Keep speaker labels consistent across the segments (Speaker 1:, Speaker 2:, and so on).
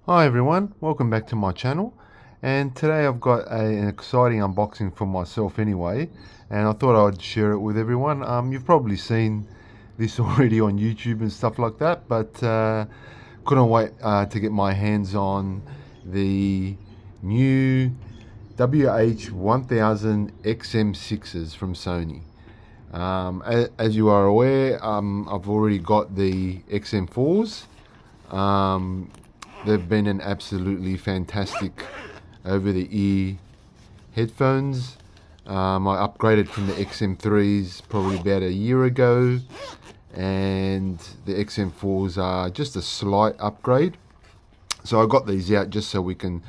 Speaker 1: Hi everyone, welcome back to my channel, and today I've got an exciting unboxing for myself anyway, and I thought I'd share it with everyone. You've probably seen this already on YouTube and stuff like that, but couldn't wait to get my hands on the new WH-1000XM6s from Sony. As you are aware, I've already got the XM4s. They've been an absolutely fantastic over-the-ear headphones. I upgraded from the XM3s probably about a year ago, and the XM4s are just a slight upgrade. So I got these out just so we can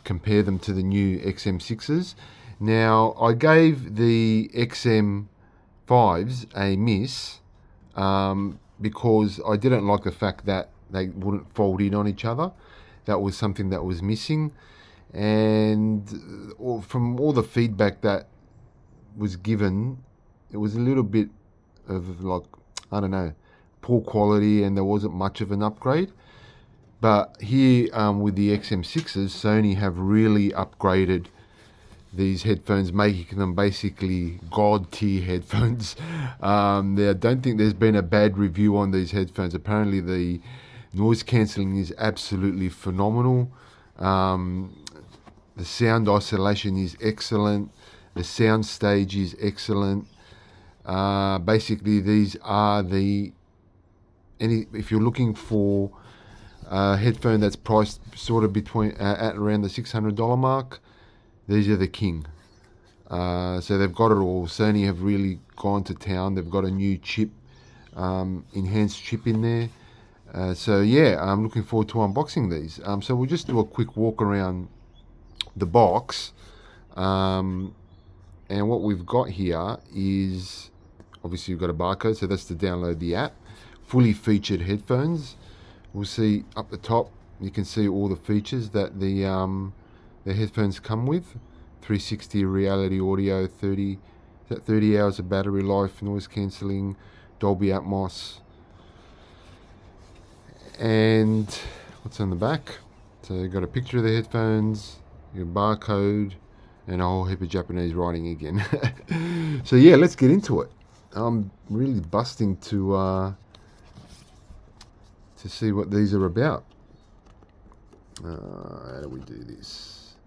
Speaker 1: compare them to the new XM6s. Now, I gave the XM5s a miss because I didn't like the fact that they wouldn't fold in on each other. That was something that was missing, and from all the feedback that was given, it was a little bit of, like, I don't know, poor quality, and there wasn't much of an upgrade. But here with the XM6s, Sony have really upgraded these headphones, making them basically god tier headphones. I don't think there's been a bad review on these headphones. Apparently the noise cancelling is absolutely phenomenal. The sound isolation is excellent. The sound stage is excellent. Basically, these are if you're looking for a headphone that's priced sort of between at around the $600 mark, these are the king. So they've got it all. Sony have really gone to town. They've got a new chip, enhanced chip in there. So yeah, I'm looking forward to unboxing these. So we'll just do a quick walk around the box. And what we've got here is, obviously you've got a barcode, so that's to download the app. Fully featured headphones. We'll see up the top, you can see all the features that the headphones come with. 360 reality audio, 30 hours of battery life, noise cancelling, Dolby Atmos. And what's on the back? So you've got a picture of the headphones, your barcode, and a whole heap of Japanese writing again. So yeah, let's get into it. I'm really busting to see what these are about. How do we do this?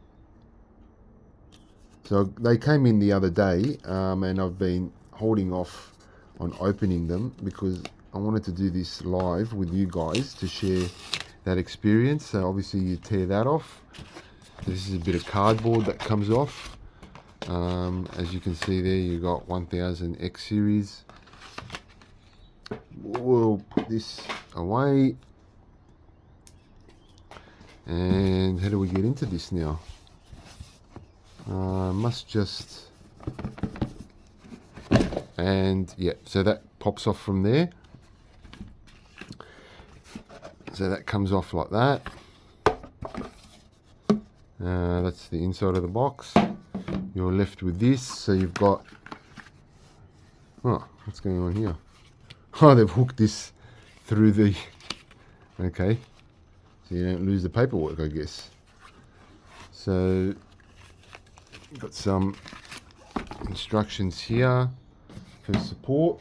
Speaker 1: So they came in the other day, and I've been holding off on opening them because I wanted to do this live with you guys to share that experience. So obviously you tear that off. So this is a bit of cardboard that comes off. As you can see there, you got 1000X series. We'll put this away. And how do we get into this now? Must just, and yeah, so that pops off from there. So that comes off like that. That's the inside of the box. You're left with this. So you've got, oh, what's going on here? Oh, they've hooked this through the, okay, so you don't lose the paperwork, I guess. So you've got some instructions here for support,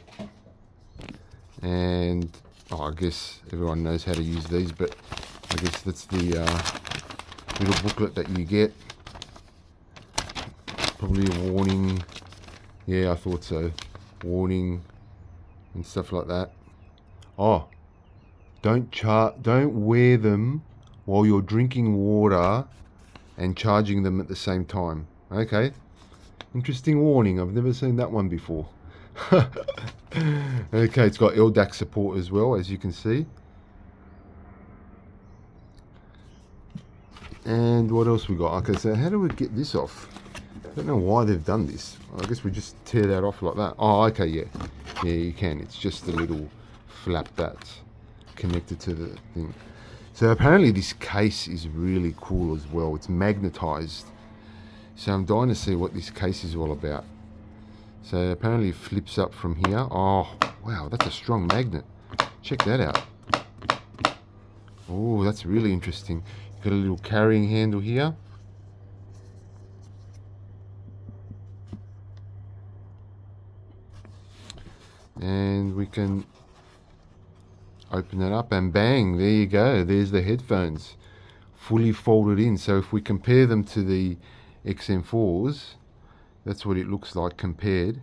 Speaker 1: and I guess everyone knows how to use these, but I guess that's the little booklet that you get. Probably a warning. Yeah, I thought so. Warning and stuff like that. Oh, don't wear them while you're drinking water and charging them at the same time. Okay, interesting warning. I've never seen that one before. Okay, it's got LDAC support as well, as you can see. And what else we got? Okay, so how do we get this off? I don't know why they've done this. I guess we just tear that off like that. Oh, okay, yeah. Yeah, you can. It's just a little flap that's connected to the thing. So apparently this case is really cool as well. It's magnetized. So I'm dying to see what this case is all about. So apparently it flips up from here. Oh, wow, that's a strong magnet. Check that out. Oh, that's really interesting. Got a little carrying handle here. And we can open it up and bang, there you go. There's the headphones fully folded in. So if we compare them to the XM4s, that's what it looks like compared.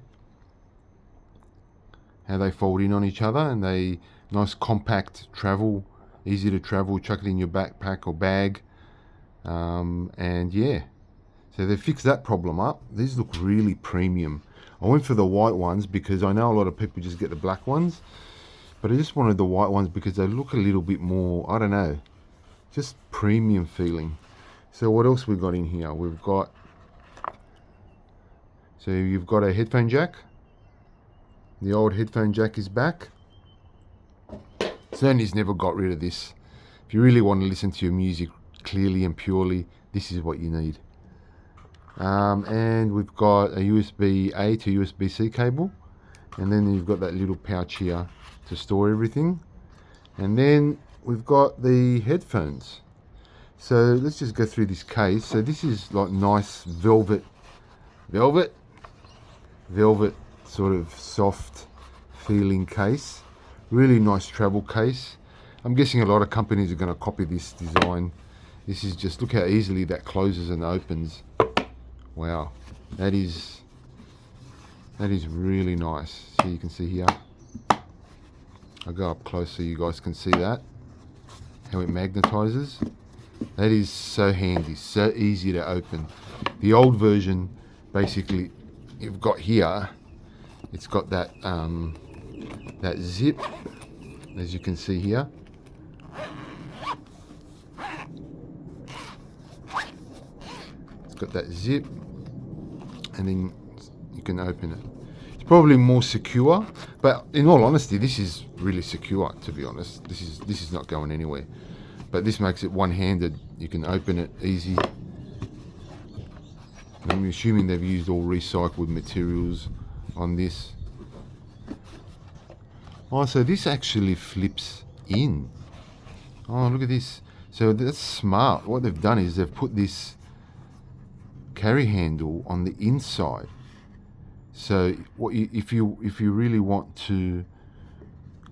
Speaker 1: How they fold in on each other, and they nice compact travel, easy to travel, chuck it in your backpack or bag. And yeah, so they fixed that problem up. These look really premium. I went for the white ones because I know a lot of people just get the black ones, but I just wanted the white ones because they look a little bit more, I don't know, just premium feeling. So what else we got in here? We've got, so you've got a headphone jack. The old headphone jack is back. Sony's never got rid of this. If you really want to listen to your music clearly and purely, this is what you need. And we've got a USB-A to USB-C cable, and then you've got that little pouch here to store everything. And then we've got the headphones. So let's just go through this case. So this is like nice velvet sort of soft feeling case. Really nice travel case. I'm guessing a lot of companies are going to copy this design. This is just, look how easily that closes and opens. Wow, that is really nice. So you can see here, I'll go up close so you guys can see that, how it magnetizes. That is so handy, so easy to open. The old version, basically, you've got here, it's got that that zip, as you can see here. It's got that zip, and then you can open it. It's probably more secure, but in all honesty, this is really secure, to be honest. This is not going anywhere. But this makes it one-handed. You can open it easy. I'm assuming they've used all recycled materials on this. Oh, so this actually flips in. Oh, look at this. So that's smart. What they've done is they've put this carry handle on the inside. So if you really want to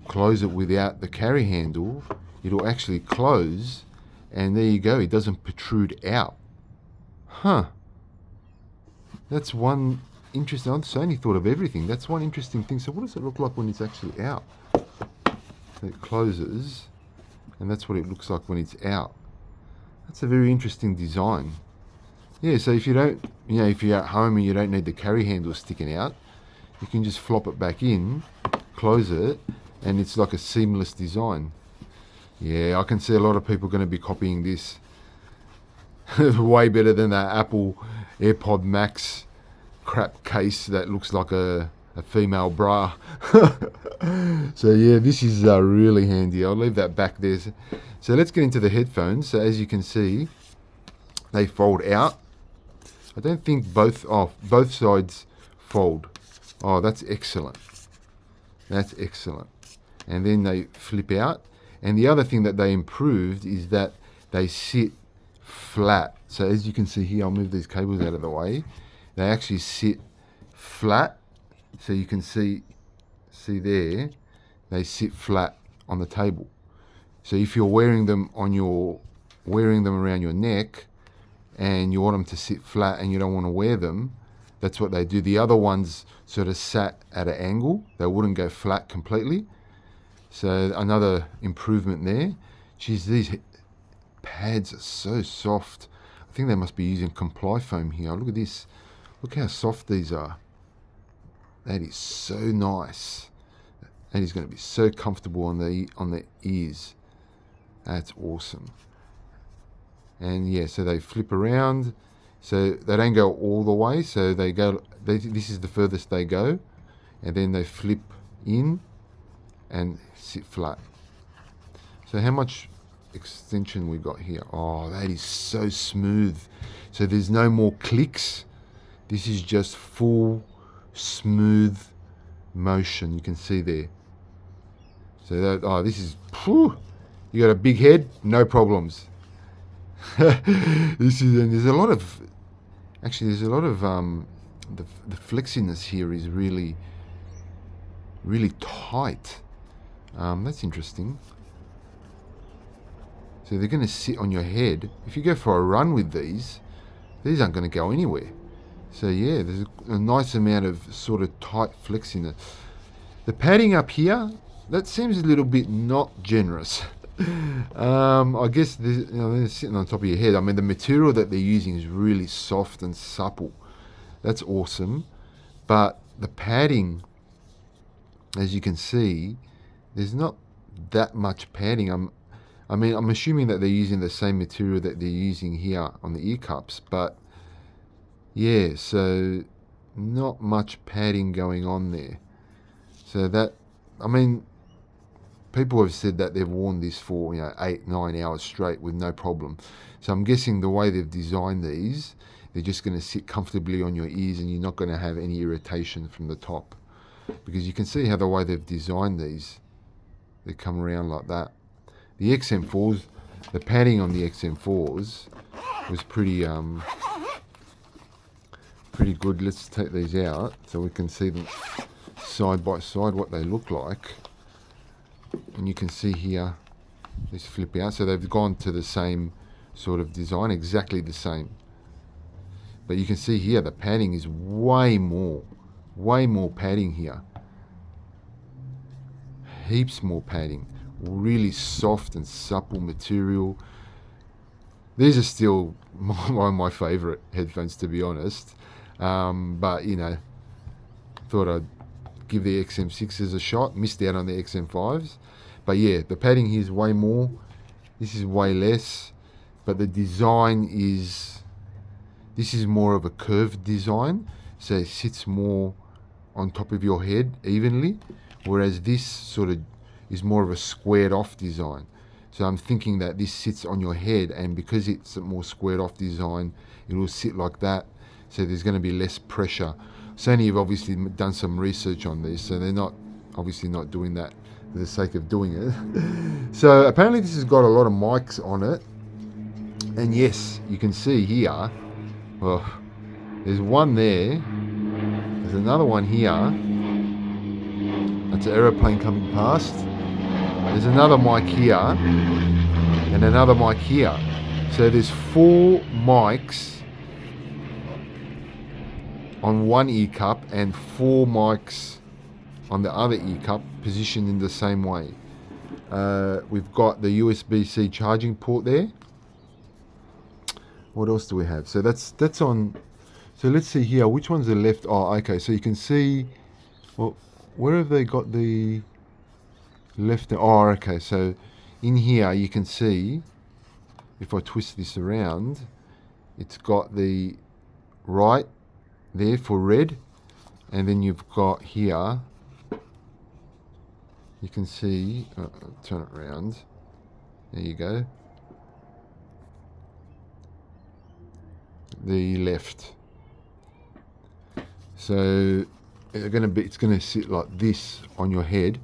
Speaker 1: close it without the carry handle, it'll actually close, and there you go. It doesn't protrude out. Huh. That's one interesting. Sony thought of everything. That's one interesting thing. So what does it look like when it's actually out? So it closes, and that's what it looks like when it's out. That's a very interesting design. Yeah, so if you don't, if you're at home and you don't need the carry handle sticking out, you can just flop it back in, close it, and it's like a seamless design. Yeah, I can see a lot of people going to be copying this. Way better than that Apple AirPod Max crap case that looks like a female bra. So yeah, this is really handy. I'll leave that back there. So let's get into the headphones. So as you can see, they fold out. I don't think both sides fold. Oh, that's excellent. That's excellent. And then they flip out. And the other thing that they improved is that they sit flat. So as you can see here, I'll move these cables out of the way. They actually sit flat. So you can see there, they sit flat on the table. So if you're wearing them around your neck, and you want them to sit flat and you don't want to wear them, that's what they do. The other ones sort of sat at an angle. They wouldn't go flat completely. So another improvement there. Geez, these pads are so soft. I think they must be using comply foam here. Look at this. Look how soft these are. That is so nice. That is going to be so comfortable on the ears. That's awesome. And yeah, so they flip around, so they don't go all the way, so this is the furthest they go, and then they flip in and sit flat. So how much extension we got here? Oh, that is so smooth. So there's no more clicks. This is just full smooth motion. You can see there. So that, this You got a big head, no problems. This is, and there's a lot of, actually there's a lot of the flexiness here is really tight. That's interesting. So they're going to sit on your head. If you go for a run with these aren't going to go anywhere. So yeah, there's a nice amount of sort of tight flexiness. The padding up here, that seems a little bit not generous. I guess they're sitting on top of your head. I mean, the material that they're using is really soft and supple. That's awesome. But the padding, as you can see, there's not that much padding. I'm assuming that they're using the same material that they're using here on the ear cups, but yeah, so not much padding going on there. So that, I mean, people have said that they've worn this for 8-9 hours straight with no problem. So I'm guessing the way they've designed these, they're just going to sit comfortably on your ears and you're not going to have any irritation from the top, because you can see how the way they've designed these, they come around like that. The XM4s, the padding on the XM4s was pretty good. Let's take these out so we can see them side by side what they look like. And you can see here, these flip out. So they've gone to the same sort of design, exactly the same. But you can see here the padding is way more padding here. Heaps more padding. Really soft and supple material. These are still one of my favorite headphones, to be honest. But thought I'd give the XM6s a shot. Missed out on the XM5s. But yeah, the padding here is way more. This is way less. But the design is, this is more of a curved design. So it sits more on top of your head evenly. Whereas this sort of is more of a squared off design. So I'm thinking that this sits on your head, and because it's a more squared off design, it will sit like that. So there's going to be less pressure. Sony have obviously done some research on this, so they're not obviously not doing that for the sake of doing it. So apparently this has got a lot of mics on it. And yes, you can see here, well, there's one there, there's another one here. That's an aeroplane coming past. There's another mic here and another mic here. So there's 4 mics on one ear cup and 4 mics on the other ear cup, positioned in the same way. We've got the USB-C charging port there. What else do we have? So that's on. So let's see here. Which one's the left? Oh, okay. So you can see. Well, where have they got the left? Oh, okay. So in here you can see, if I twist this around, it's got the right there for red, and then you've got here, you can see, turn it around, there you go, the left. So it's going to sit like this on your head,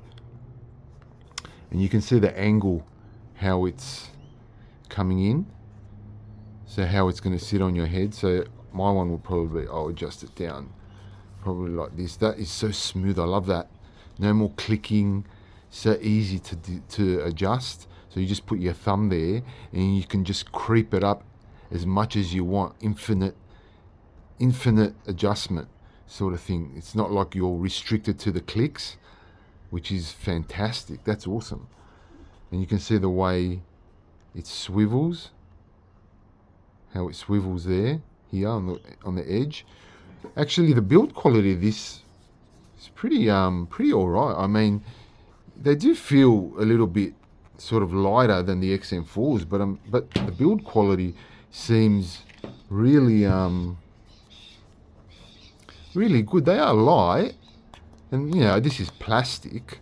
Speaker 1: and you can see the angle, how it's coming in, so how it's going to sit on your head. So my one will probably, I'll adjust it down probably like this. That is so smooth. I love that. No more clicking, so easy to adjust. So you just put your thumb there and you can just creep it up as much as you want. Infinite adjustment sort of thing. It's not like you're restricted to the clicks, which is fantastic. That's awesome. And you can see the way it swivels, how it swivels there, here on the edge. Actually, the build quality of this is pretty all right. I mean, they do feel a little bit sort of lighter than the XM4s, but the build quality seems really really good. They are light, and this is plastic,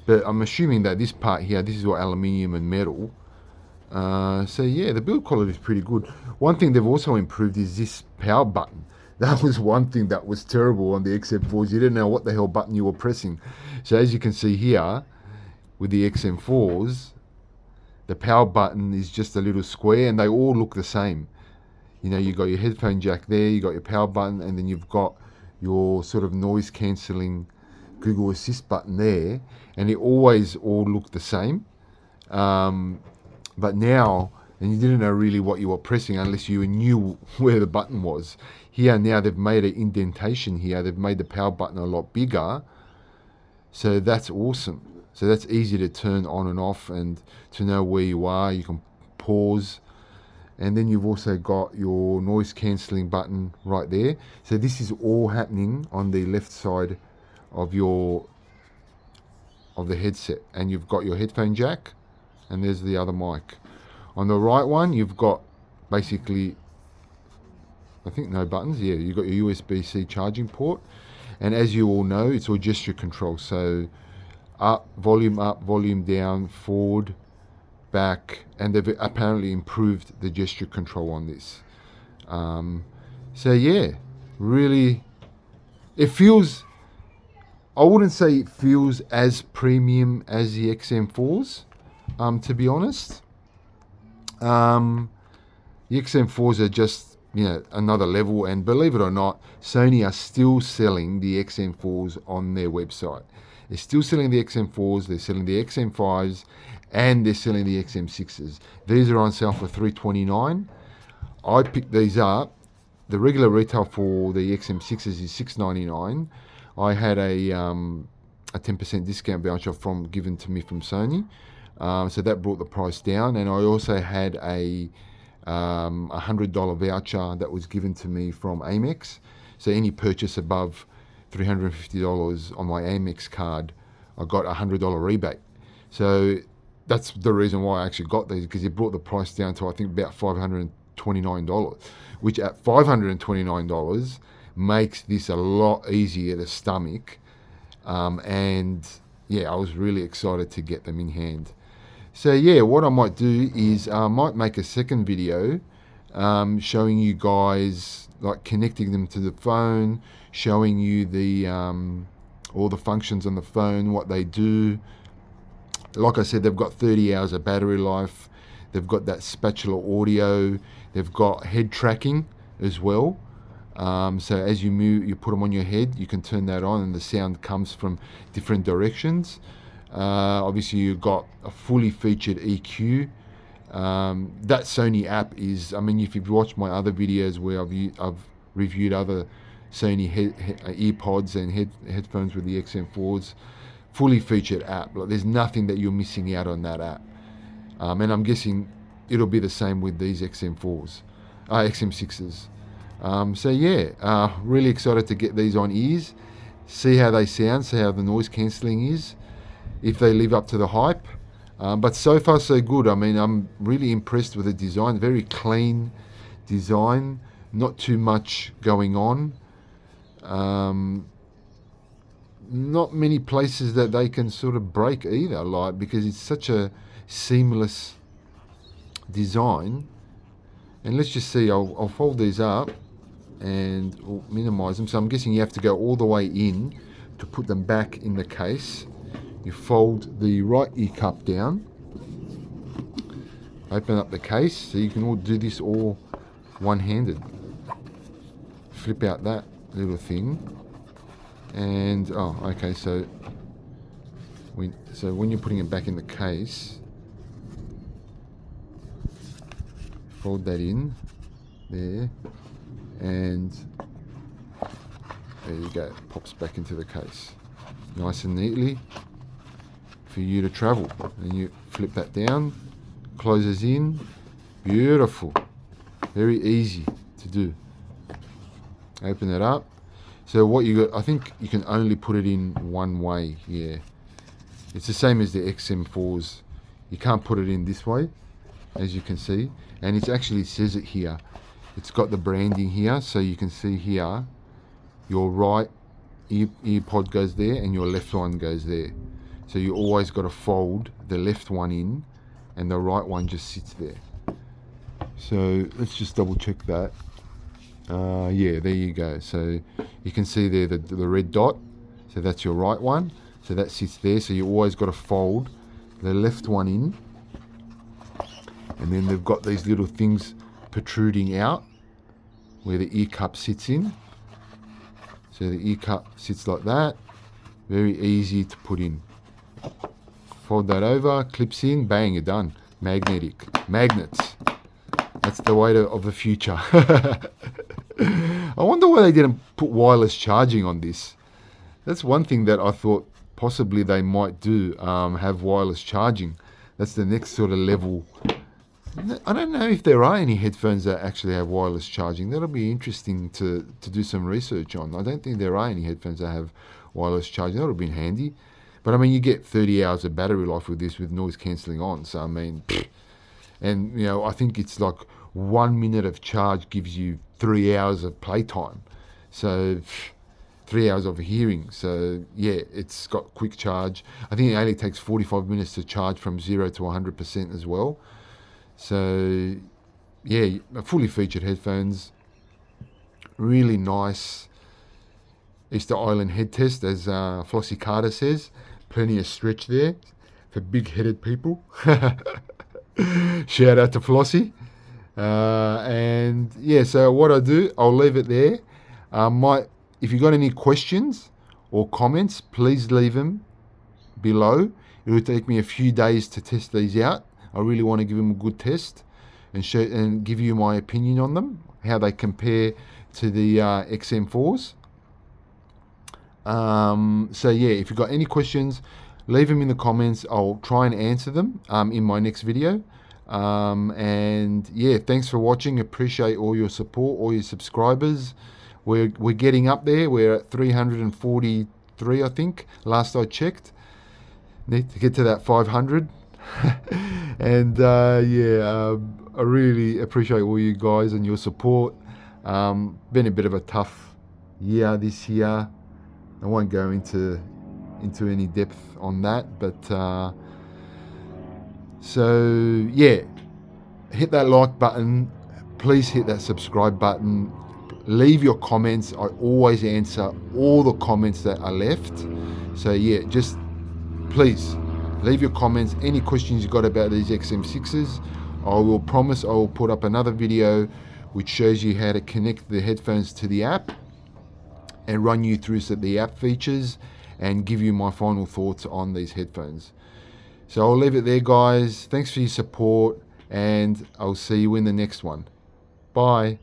Speaker 1: but I'm assuming that this part here, this is all aluminium and metal. So yeah, the build quality is pretty good. One thing they've also improved is this power button. That was one thing that was terrible on the XM4s. You didn't know what the hell button you were pressing. So as you can see here, with the XM4s, the power button is just a little square, and they all look the same. You know, you've got your headphone jack there, you've got your power button, and then you've got your sort of noise cancelling Google Assist button there, and it always all looked the same. But now, and you didn't know really what you were pressing unless you knew where the button was. Here now they've made an indentation here. They've made the power button a lot bigger. So that's awesome. So that's easy to turn on and off and to know where you are. You can pause. And then you've also got your noise cancelling button right there. So this is all happening on the left side of the headset. And you've got your headphone jack, and there's the other mic. On the right one, you've got basically, I think no buttons. Yeah, you've got your USB-C charging port. And as you all know, it's all gesture control. So up, volume down, forward, back, and they've apparently improved the gesture control on this. So yeah, really, it feels, I wouldn't say it feels as premium as the XM4s, to be honest. The XM4s are just, you know, another level, and believe it or not, Sony are still selling the XM4s on their website. They're still selling the XM4s, they're selling the XM5s, and they're selling the XM6s. These are on sale for $329. I picked these up. The regular retail for the XM6s is $699. I had a 10% discount voucher given to me from Sony. So that brought the price down, and I also had a $100 voucher that was given to me from Amex. So any purchase above $350 on my Amex card, I got a $100 rebate. So that's the reason why I actually got these, because it brought the price down to I think about $529, which at $529 makes this a lot easier to stomach. And yeah, I was really excited to get them in hand. So yeah, what I might do is I might make a second video showing you guys, like, connecting them to the phone, showing you the all the functions on the phone, what they do. Like I said, they've got 30 hours of battery life. They've got that spatula audio. They've got head tracking as well. So as you move, you put them on your head, you can turn that on, and the sound comes from different directions. Obviously, you've got a fully featured EQ. That Sony app is, I mean, if you've watched my other videos where I've reviewed other Sony earpods and headphones with the XM4s, fully featured app. Like, there's nothing that you're missing out on that app. And I'm guessing it'll be the same with these XM6s. So yeah, really excited to get these on ears, see how they sound, see how the noise cancelling is, if they live up to the hype. But so far so good. I mean, I'm really impressed with the design. Very clean design, not too much going on. Not many places that they can sort of break either, like, because it's such a seamless design. And let's just see, I'll fold these up and minimize them. So I'm guessing you have to go all the way in to put them back in the case. You fold the right ear cup down, open up the case, so you can all do this all one-handed. Flip out that little thing, and oh, okay. So when you're putting it back in the case, fold that in there, and there you go. It pops back into the case, nice and neatly for you to travel. And you flip that down, closes in, beautiful, very easy to do. Open it up. So what you got, I think you can only put it in one way. Yeah, it's the same as the XM4s. You can't put it in this way, as you can see, and it actually says it here. It's got the branding here, so you can see here your right ear pod goes there and your left one goes there. So you always got to fold the left one in, and the right one just sits there. So let's just double check that. Yeah, there you go. So you can see there the red dot. So that's your right one. So that sits there. So you always got to fold the left one in, And then they've got these little things protruding out where the ear cup sits in. So the ear cup sits like that. Very easy to put in. Fold that over, clips in, bang, you're done. Magnetic. Magnets. That's the way of the future. I wonder why they didn't put wireless charging on this. That's one thing that I thought possibly they might do, have wireless charging. That's the next sort of level. I don't know if there are any headphones that actually have wireless charging. That'll be interesting to do some research on. I don't think there are any headphones that have wireless charging. That would have been handy. But I mean, you get 30 hours of battery life with this with noise cancelling on. So I mean, and you know, I think it's like 1 minute of charge gives you 3 hours of playtime. So 3 hours of hearing. So yeah, it's got quick charge. I think it only takes 45 minutes to charge from 0 to 100% as well. So yeah, fully featured headphones. Really nice Easter Island head test, as Flossie Carter says. Plenty of stretch there for big-headed people. Shout out to Flossie. And yeah, so what I do, I'll leave it there. If you got any questions or comments, please leave them below. It will take me a few days to test these out. I really want to give them a good test and give you my opinion on them, how they compare to the XM4s. So yeah, if you've got any questions, leave them in the comments. I'll try and answer them in my next video. And yeah, thanks for watching. Appreciate all your support, all your subscribers. We're getting up there. We're at 343, I think, last I checked. Need to get to that 500. And yeah, I really appreciate all you guys and your support. Been a bit of a tough year this year. I won't go into any depth on that, but so yeah, hit that like button. Please hit that subscribe button. Leave your comments. I always answer all the comments that are left. So yeah, just please leave your comments. Any questions you got about these XM6s, I will promise I will put up another video which shows you how to connect the headphones to the app and run you through the app features and give you my final thoughts on these headphones. So I'll leave it there, guys. Thanks for your support, and I'll see you in the next one. Bye.